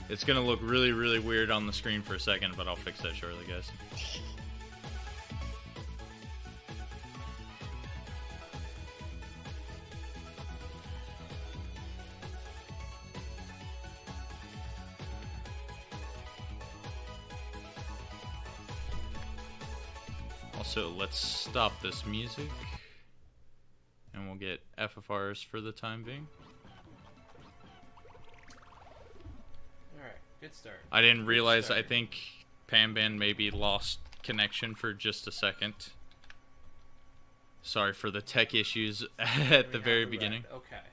It's gonna look really, really weird on the screen for a second, but I'll fix that shortly, guys. Also, let's stop this music, and we'll get FFRs for the time being. Alright, good start. I didn't realize, I think Panban maybe lost connection for just a second. Sorry for the tech issues at the very beginning. Okay.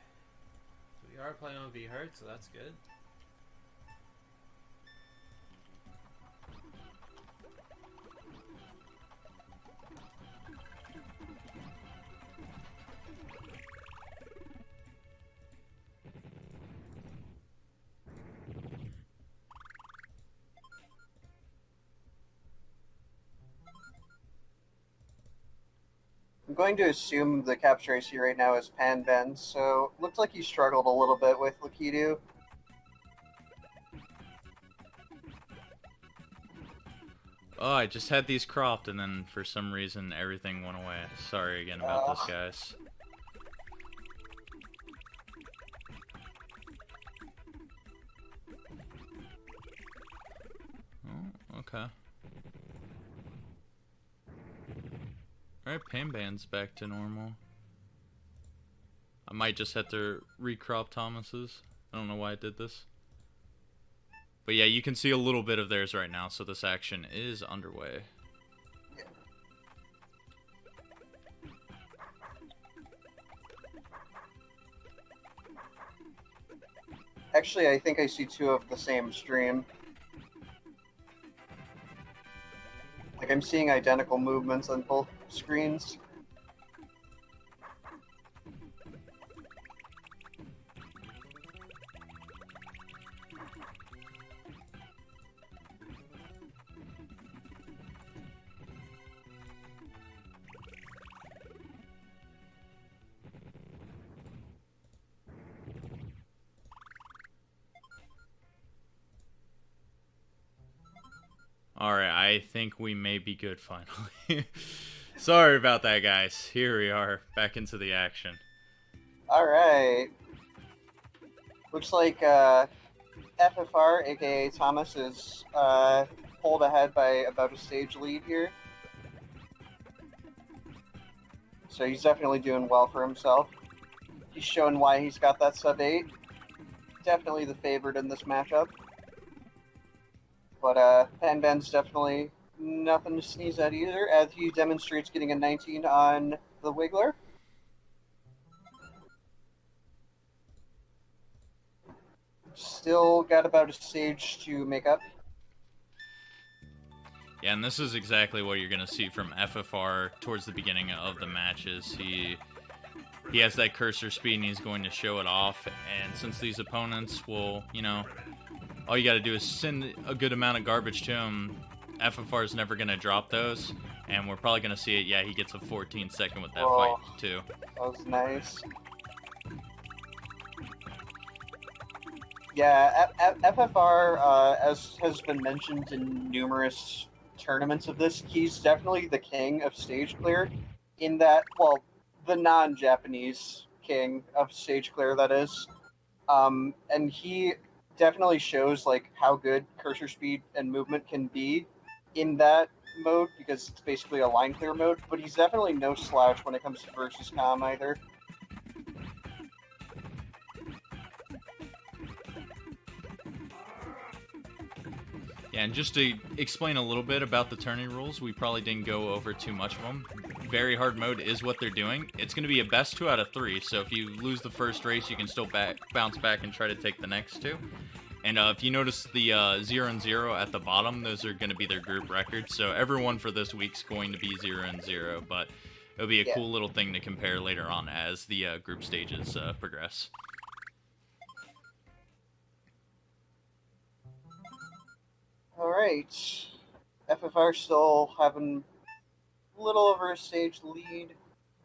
So we are playing on VHeart, so that's good. I'm going to assume the capture I see right now is Panban, so looks like he struggled a little bit with Lakitu. Oh, I just had these cropped, and then for some reason everything went away. Sorry again about this, guys. Oh, okay. Alright, Panban's back to normal. I might just have to recrop Thomas's. I don't know why I did this. But yeah, you can see a little bit of theirs right now, so this action is underway. Actually, I think I see two of the same stream. Like, I'm seeing identical movements on both screens. Alright, I think we may be good finally. Sorry about that, guys. Here we are, back into the action. Alright. Looks like FFR, aka Thomas, is pulled ahead by about a stage lead here. So he's definitely doing well for himself. He's showing why he's got that sub 8. Definitely the favorite in this matchup. But Panban's definitely nothing to sneeze at either, as he demonstrates getting a 19 on the Wiggler. Still got about a stage to make up. Yeah, and this is exactly what you're going to see from FFR towards the beginning of the matches. He has that cursor speed and he's going to show it off, and since these opponents will, you know, all you got to do is send a good amount of garbage to him, FFR is never going to drop those, and we're probably going to see it. Yeah, he gets a 14-second with that fight, too. That was nice. Yeah, FFR, as has been mentioned in numerous tournaments of this, he's definitely the king of stage clear, in that, well, the non-Japanese king of stage clear, that is. And he definitely shows like how good cursor speed and movement can be in that mode, because it's basically a line clear mode, but he's definitely no slouch when it comes to versus com either. Yeah, and just to explain a little bit about the turning rules, we probably didn't go over too much of them. Very hard mode is what they're doing. It's going to be a best 2 out of 3, so if you lose the first race, you can still bounce back and try to take the next 2. And if you notice the 0 and 0 at the bottom, those are going to be their group records. So everyone for this week's going to be 0 and 0, but it'll be a cool little thing to compare later on as the group stages progress. Alright. FFR still having a little over a stage lead.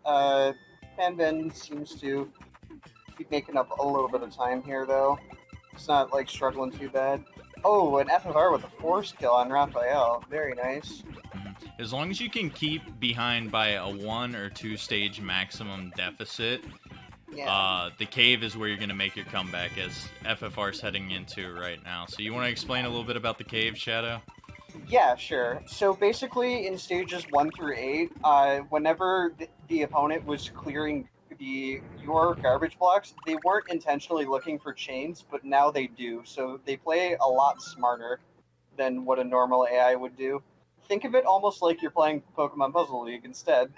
Panban seems to be making up a little bit of time here, though. It's not, like, struggling too bad. Oh, an FFR with a force kill on Raphael. Very nice. As long as you can keep behind by a 1 or 2 stage maximum deficit, Yeah. the cave is where you're going to make your comeback, as FFR's heading into right now. So you want to explain a little bit about the cave, Shadow? Yeah, sure. So basically, in stages 1 through 8, whenever the opponent was clearing your garbage blocks, they weren't intentionally looking for chains, but now they do. So they play a lot smarter than what a normal AI would do. Think of it almost like you're playing Pokemon Puzzle League instead.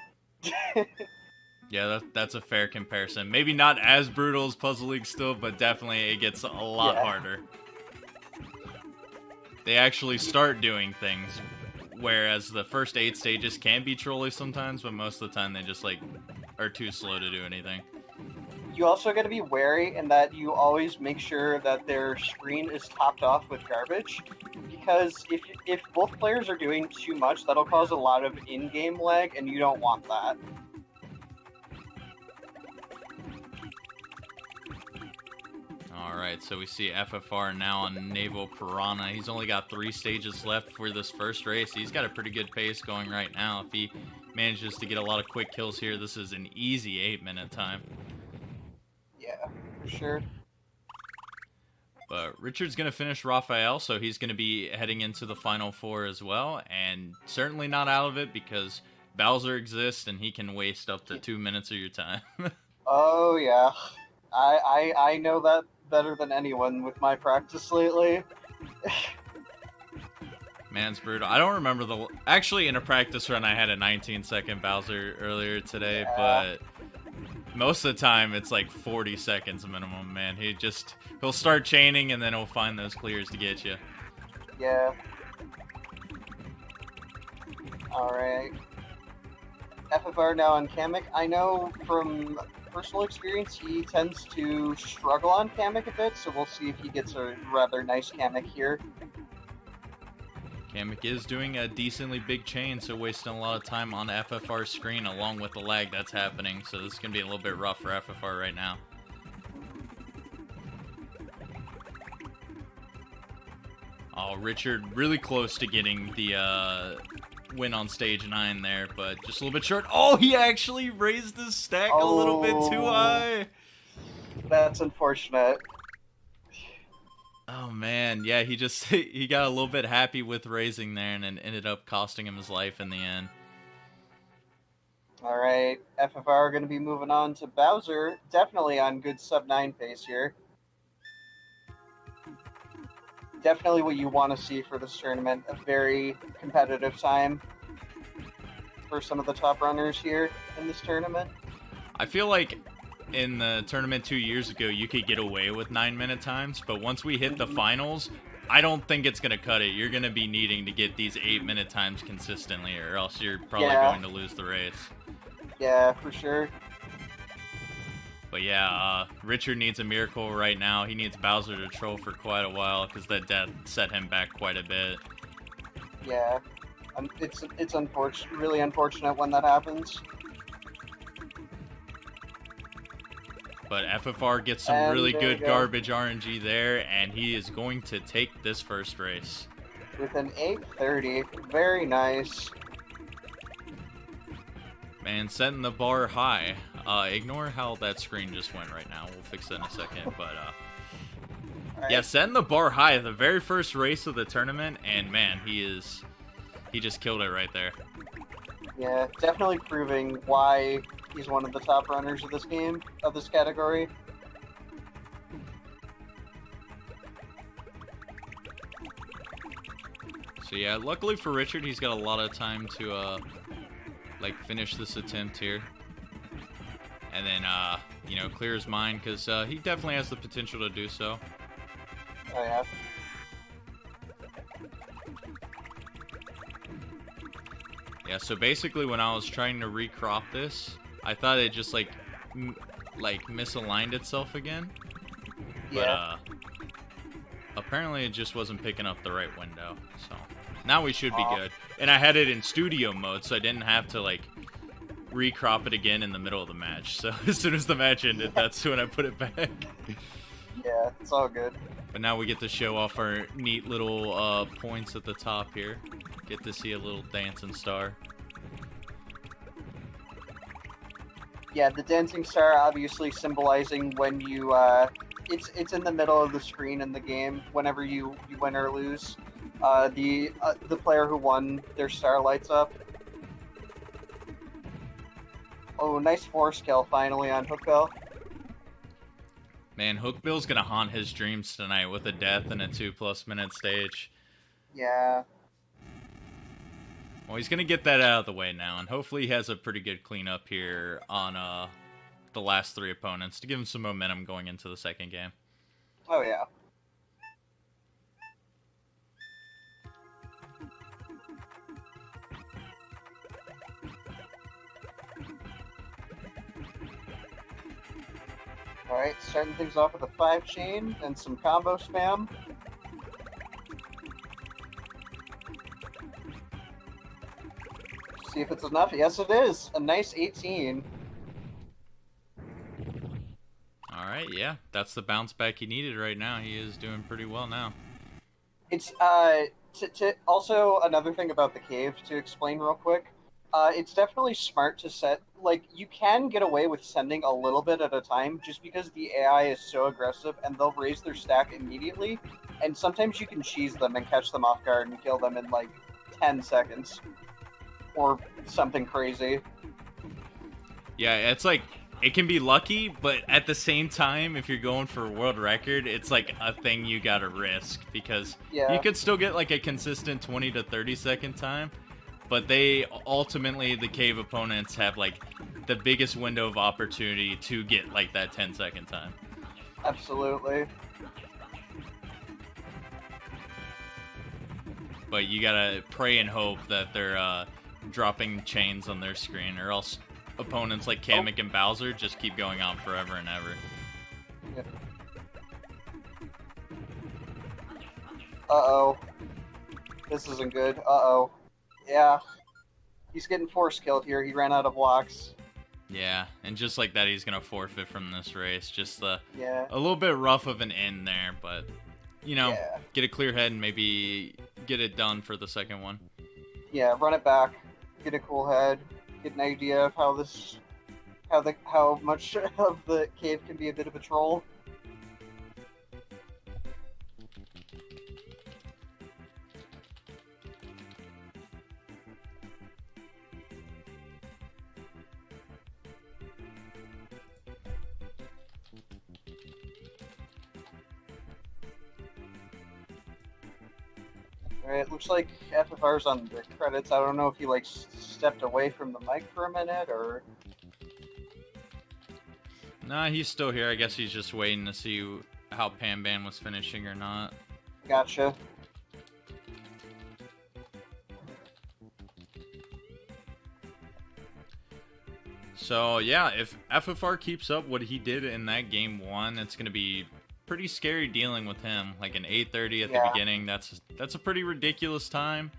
Yeah, that's a fair comparison. Maybe not as brutal as Puzzle League still, but definitely it gets a lot harder. They actually start doing things, whereas the first 8 stages can be trolly sometimes, but most of the time they just, like, are too slow to do anything. You also got to be wary in that you always make sure that their screen is topped off with garbage, because if both players are doing too much, that'll cause a lot of in-game lag, and you don't want that. Alright, so we see FFR now on Naval Piranha. He's only got 3 stages left for this first race. He's got a pretty good pace going right now. If he manages to get a lot of quick kills here, this is an easy 8-minute time. Yeah, for sure. But Richard's going to finish Raphael, so he's going to be heading into the Final Four as well, and certainly not out of it because Bowser exists and he can waste up to 2 minutes of your time. Oh, yeah. I know that better than anyone with my practice lately. Man's brutal. I don't remember actually, in a practice run, I had a 19-second Bowser earlier today, but most of the time, it's like 40 seconds minimum, man. He'll start chaining, and then he'll find those clears to get you. Yeah. Alright. FFR now on Kamek. I know from personal experience, he tends to struggle on Kamek a bit, so we'll see if he gets a rather nice Kamek here. Kamek is doing a decently big chain, so wasting a lot of time on FFR's screen along with the lag that's happening, so this is going to be a little bit rough for FFR right now. Oh, Richard really close to getting the win on stage 9 there, but just a little bit short. Oh, he actually raised his stack a little bit too high. That's unfortunate. Oh man, yeah, he got a little bit happy with raising there and then ended up costing him his life in the end. Alright, FFR are going to be moving on to Bowser. Definitely on good sub-9 pace here. Definitely what you want to see for this tournament. A very competitive time for some of the top runners here in this tournament. I feel like in the tournament 2 years ago, you could get away with 9-minute times, but once we hit the finals, I don't think it's going to cut it. You're going to be needing to get these 8-minute times consistently, or else you're probably going to lose the race. Yeah, for sure. But yeah, Richard needs a miracle right now. He needs Bowser to troll for quite a while, because that death set him back quite a bit. Yeah, it's unfortunate, really unfortunate when that happens. But FFR gets some really good garbage RNG there, and he is going to take this first race. With an 8:30, very nice. Man, setting the bar high. Ignore how that screen just went right now. We'll fix that in a second, but yeah, setting the bar high. The very first race of the tournament, and man, he just killed it right there. Yeah, definitely proving why he's one of the top runners of this game, of this category. So yeah, luckily for Richard, he's got a lot of time to like finish this attempt here, and then you know, clear his mind, because he definitely has the potential to do so. Oh yeah. Yeah, so basically when I was trying to recrop this, I thought it just like misaligned itself again. Yeah. But apparently it just wasn't picking up the right window. So now we should be good. And I had it in studio mode, so I didn't have to like recrop it again in the middle of the match. So as soon as the match ended, that's when I put it back. Yeah, it's all good. But now we get to show off our neat little points at the top here. Get to see a little dancing star. Yeah, the dancing star obviously symbolizing when you, it's in the middle of the screen in the game whenever you win or lose. The player who won, their star lights up. Oh, nice force kill finally on Hookbill. Man, Hookbill's gonna haunt his dreams tonight with a death in a 2+ minute stage. Yeah. Well, he's gonna get that out of the way now, and hopefully he has a pretty good cleanup here on the last 3 opponents to give him some momentum going into the second game. Oh, yeah. Alright, starting things off with a 5-chain and some combo spam. See if it's enough. Yes, it is. A nice 18. Alright, yeah. That's the bounce back he needed right now. He is doing pretty well now. It's, also another thing about the cave to explain real quick. It's definitely smart to set, like, you can get away with sending a little bit at a time just because the AI is so aggressive and they'll raise their stack immediately. And sometimes you can cheese them and catch them off guard and kill them in, like, 10 seconds. Or something crazy. Yeah, it's like, it can be lucky, but at the same time, if you're going for a world record, it's like a thing you gotta risk, because you could still get like a consistent 20 to 30 second time, but they ultimately, the cave opponents have like the biggest window of opportunity to get like that 10-second time. Absolutely. But you gotta pray and hope that they're dropping chains on their screen, or else opponents like Kamek and Bowser just keep going on forever and ever. Yep. Uh-oh. This isn't good. Uh-oh. Yeah. He's getting force killed here. He ran out of blocks. Yeah, and just like that, he's gonna forfeit from this race. Just a little bit rough of an end there, but you know, get a clear head and maybe get it done for the second one. Yeah, run it back, get a cool head, get an idea of how how much of the cave can be a bit of a troll. Alright, looks like FFR's on the credits. I don't know if he, like, stepped away from the mic for a minute, or... Nah, he's still here. I guess he's just waiting to see how Panban was finishing or not. Gotcha. So, yeah, if FFR keeps up what he did in that game 1, it's going to be pretty scary dealing with him. Like an 8:30 at the beginning, that's a pretty ridiculous time.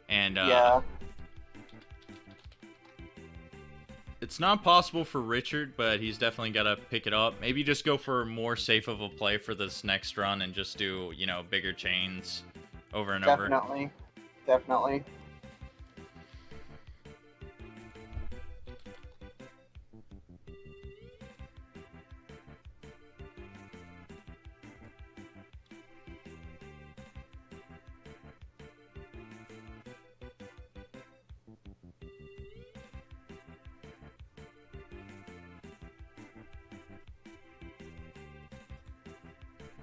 And it's not possible for Richard, but he's definitely got to pick it up. Maybe just go for more safe of a play for this next run and just do, you know, bigger chains over and over. Definitely.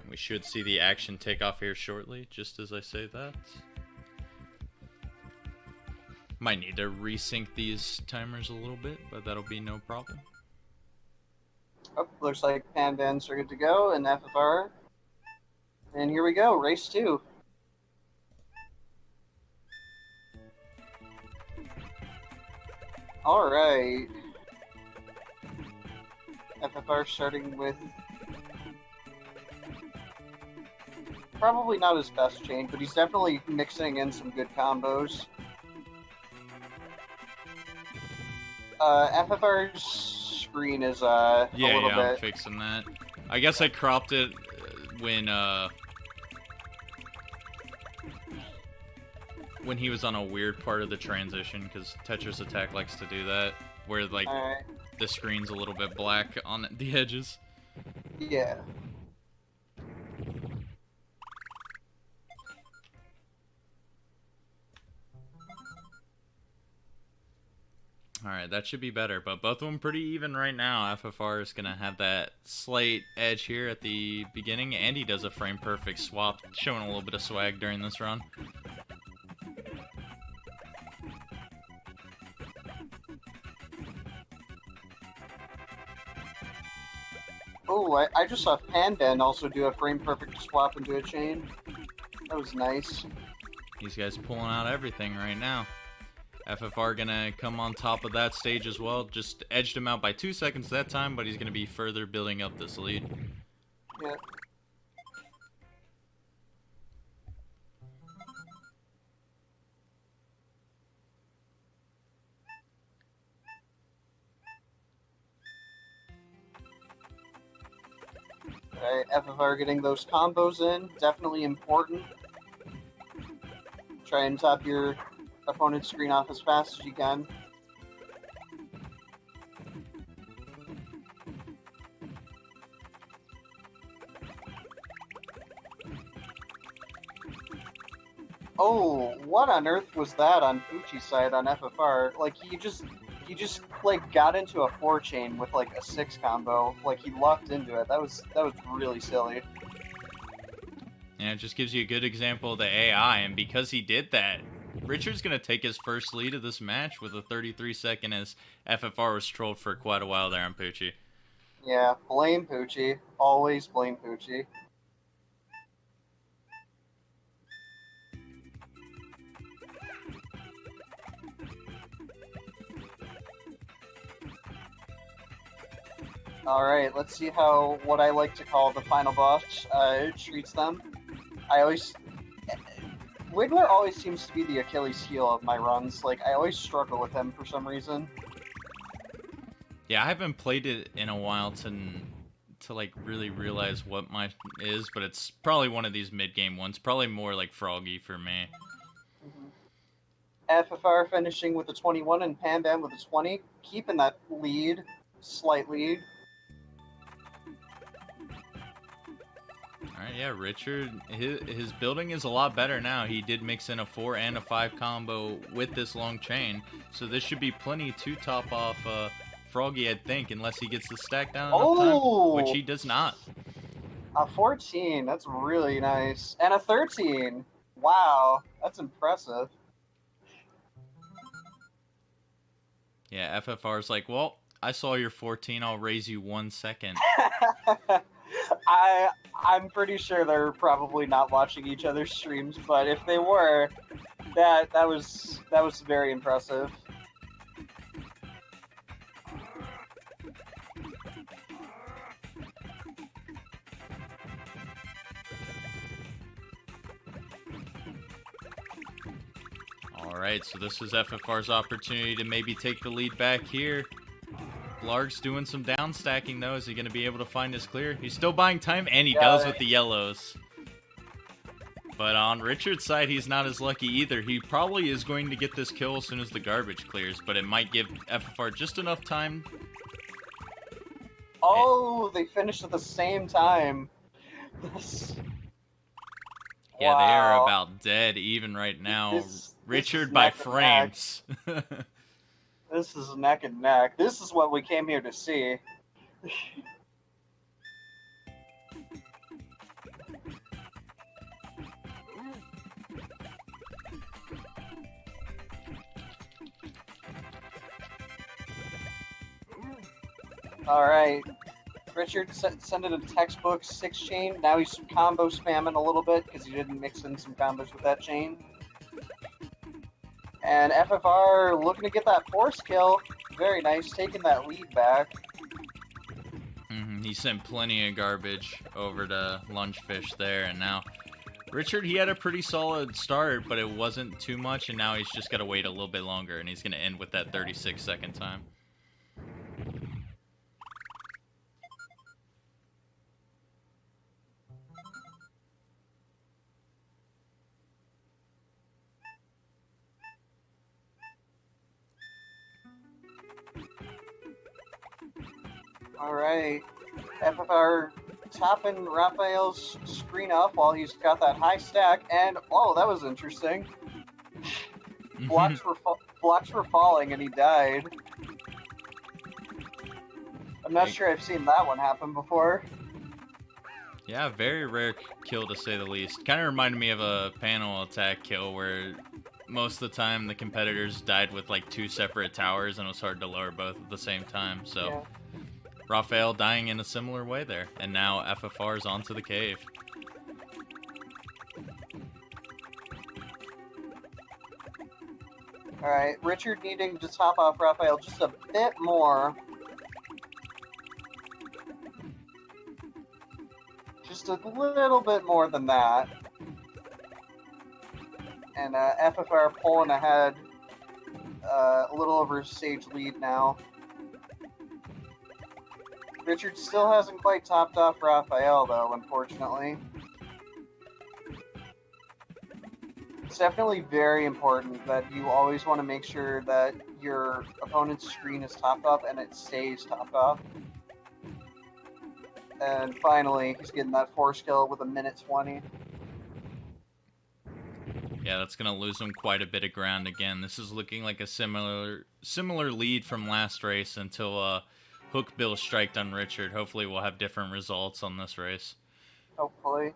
We should see the action take off here shortly, just as I say that. Might need to resync these timers a little bit, but that'll be no problem. Oh, looks like Panbans are good to go, and FFR. And here we go, race 2. Alright. FFR starting with... probably not his best chain, but he's definitely mixing in some good combos. FFR's screen is a little bit... I'm fixing that. I guess I cropped it when he was on a weird part of the transition, because Tetris Attack likes to do that, where like Alright. the screen's a little bit black on the edges. Yeah. Alright, that should be better, but both of them pretty even right now. FFR is going to have that slight edge here at the beginning, and he does a frame-perfect swap, showing a little bit of swag during this run. Oh, I just saw Panban also do a frame-perfect swap into a chain. That was nice. These guys pulling out everything right now. FFR gonna come on top of that stage as well. Just edged him out by 2 seconds that time, but he's gonna be further building up this lead. Yeah. Alright, FFR getting those combos in, definitely important. Try and top your opponent's screen off as fast as you can. Oh, what on earth was that on Pucci's side on FFR? Like he just like got into a 4-chain with like a 6 combo. Like he locked into it. That was really silly. Yeah, it just gives you a good example of the AI, and because he did that, Richard's going to take his first lead of this match with a 33-second as FFR was trolled for quite a while there on Pucci. Yeah, blame Pucci. Always blame Pucci. Alright, let's see how what I like to call the final boss treats them. Wiggler always seems to be the Achilles heel of my runs. Like, I always struggle with him for some reason. Yeah, I haven't played it in a while to like really realize what mine is, but it's probably one of these mid-game ones. Probably more like Froggy for me. FFR finishing with a 21 and Panban with a 20, keeping that lead, slight lead. Alright, yeah, Richard, his building is a lot better now. He did mix in a 4 and a 5 combo with this long chain, so this should be plenty to top off Froggy, I'd think, unless he gets the stack down enough time, which he does not. A 14, that's really nice. And a 13, wow, that's impressive. Yeah, FFR's like, well, I saw your 14, I'll raise you 1 second. I'm pretty sure they're probably not watching each other's streams, but if they were, that was very impressive. Alright, so this is FFR's opportunity to maybe take the lead back here. Blarg's doing some down stacking though. Is he going to be able to find his clear? He's still buying time, and he does with the yellows. But on Richard's side, he's not as lucky either. He probably is going to get this kill as soon as the garbage clears, but it might give FFR just enough time. Oh, they finished at the same time. Yeah, wow. They are about dead even right now. Richard by frames. This is neck and neck. This is what we came here to see. Alright. Richard sent in a textbook 6-chain. Now he's combo spamming a little bit because he didn't mix in some combos with that chain. And FFR looking to get that force kill. Very nice, taking that lead back. He sent plenty of garbage over to Lunchfish there, and now Richard, he had a pretty solid start, but it wasn't too much, and now he's just got to wait a little bit longer, and he's going to end with that 36-second time. Alright. FFR topping Raphael's screen up while he's got that high stack, and oh, that was interesting. Blocks were falling and he died. I'm not sure I've seen that one happen before. Yeah, very rare kill to say the least. Kind of reminded me of a panel attack kill where most of the time the competitors died with like 2 separate towers and it was hard to lower both at the same time. So Yeah. Raphael dying in a similar way there. And now FFR is onto the cave. Alright, Richard needing to top off Raphael just a bit more. Just a little bit more than that. And FFR pulling ahead. A little over stage lead now. Richard still hasn't quite topped off Raphael, though, unfortunately. It's definitely very important that you always want to make sure that your opponent's screen is topped off and it stays topped off. And finally, he's getting that 4 kill with 1:20. Yeah, that's going to lose him quite a bit of ground again. This is looking like a similar lead from last race until Hookbill striked on Richard. Hopefully we'll have different results on this race. Hopefully.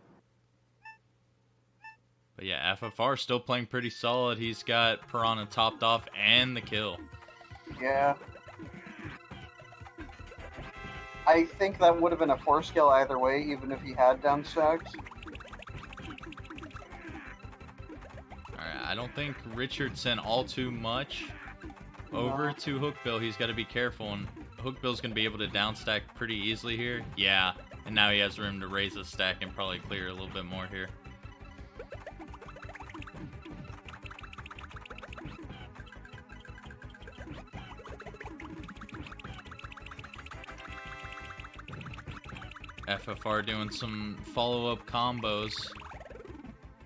But yeah, FFR still playing pretty solid. He's got Piranha topped off and the kill. Yeah. I think that would have been a 4 kill either way, even if he had downstacked. Alright, I don't think Richard sent all too much over to Hookbill. He's got to be careful, and Hookbill's going to be able to downstack pretty easily here. Yeah, and now he has room to raise his stack and probably clear a little bit more here. FFR doing some follow-up combos.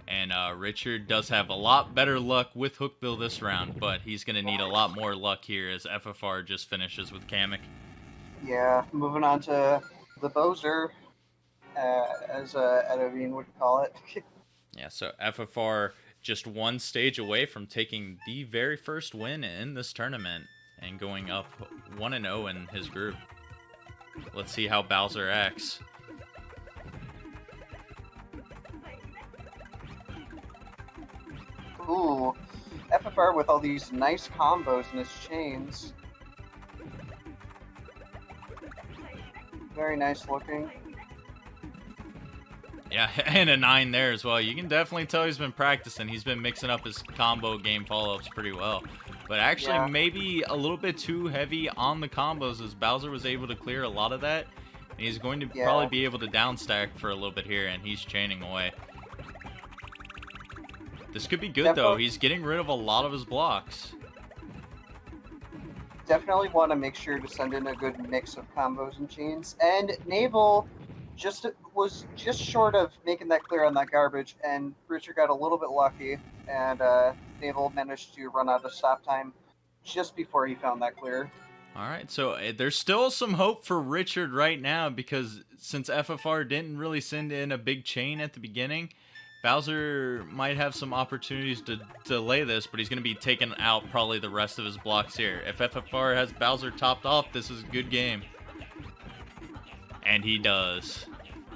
And Richard does have a lot better luck with Hookbill this round, but he's going to need a lot more luck here as FFR just finishes with Kamek. Yeah, moving on to the Bowser, as Edovine would call it. Yeah, so FFR just 1 stage away from taking the very first win in this tournament and going up 1-0 in his group. Let's see how Bowser acts. Ooh, FFR with all these nice combos in his chains. Very nice looking. Yeah, and a 9 there as well. You can definitely tell he's been practicing. He's been mixing up his combo game follow-ups pretty well. But actually, maybe a little bit too heavy on the combos as Bowser was able to clear a lot of that. And he's going to probably be able to downstack for a little bit here, and he's chaining away. This could be good, though. He's getting rid of a lot of his blocks. Definitely want to make sure to send in a good mix of combos and chains. And Naval was just short of making that clear on that garbage, and Richard got a little bit lucky, and Naval managed to run out of stop time just before he found that clear. All right, so there's still some hope for Richard right now, because since FFR didn't really send in a big chain at the beginning, Bowser might have some opportunities to delay this, but he's going to be taking out probably the rest of his blocks here. If FFR has Bowser topped off, this is a good game. And he does.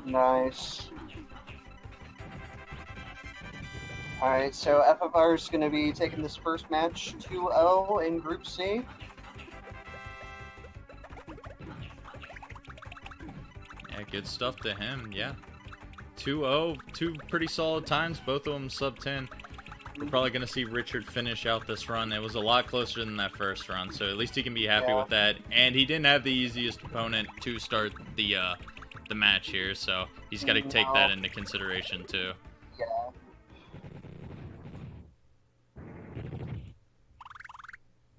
Nice. Alright, so FFR is going to be taking this first match 2-0 in Group C. Yeah, good stuff to him, yeah. 2-0, 2 pretty solid times, both of them sub-10. We're probably going to see Richard finish out this run. It was a lot closer than that first run, so at least he can be happy with that. And he didn't have the easiest opponent to start the match here, so he's got to take that into consideration too. Yeah.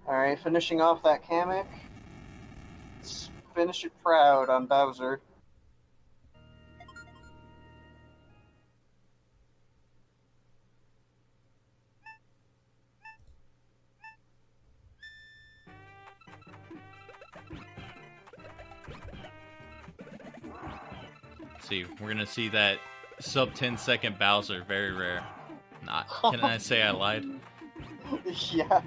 Alright, finishing off that Kamek. Let's finish it proud on Bowser. See, we're gonna see that sub 10-second Bowser, very rare. Not. Can I say I lied? Yeah.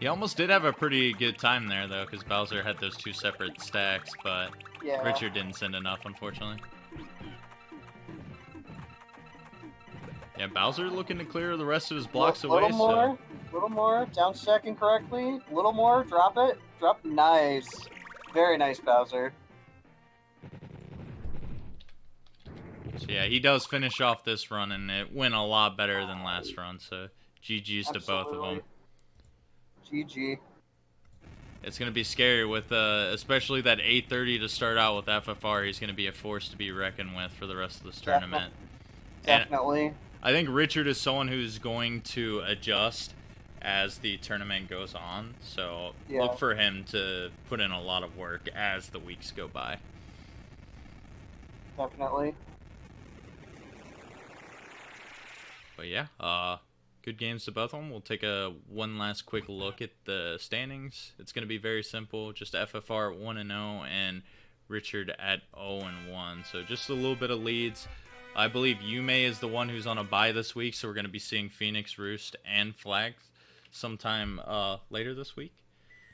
He almost did have a pretty good time there, though, because Bowser had those 2 separate stacks, but Yeah. Richard didn't send enough, unfortunately. Yeah, Bowser looking to clear the rest of his blocks away. Little more. Down stack incorrectly. Little more. Drop it. Drop. Nice. Very nice, Bowser. So yeah, he does finish off this run, and it went a lot better than last run, so GG's to both of them. GG. It's going to be scary with, especially that 8:30 to start out with FFR. He's going to be a force to be reckoned with for the rest of this tournament. Definitely. And I think Richard is someone who's going to adjust as the tournament goes on, so look for him to put in a lot of work as the weeks go by. Definitely. But yeah, good games to both of them. We'll take one last quick look at the standings. It's going to be very simple, just FFR at 1-0 and Richard at 0-1. So just a little bit of leads. I believe Yume is the one who's on a bye this week, so we're going to be seeing Phoenix, Roost, and Flags sometime later this week.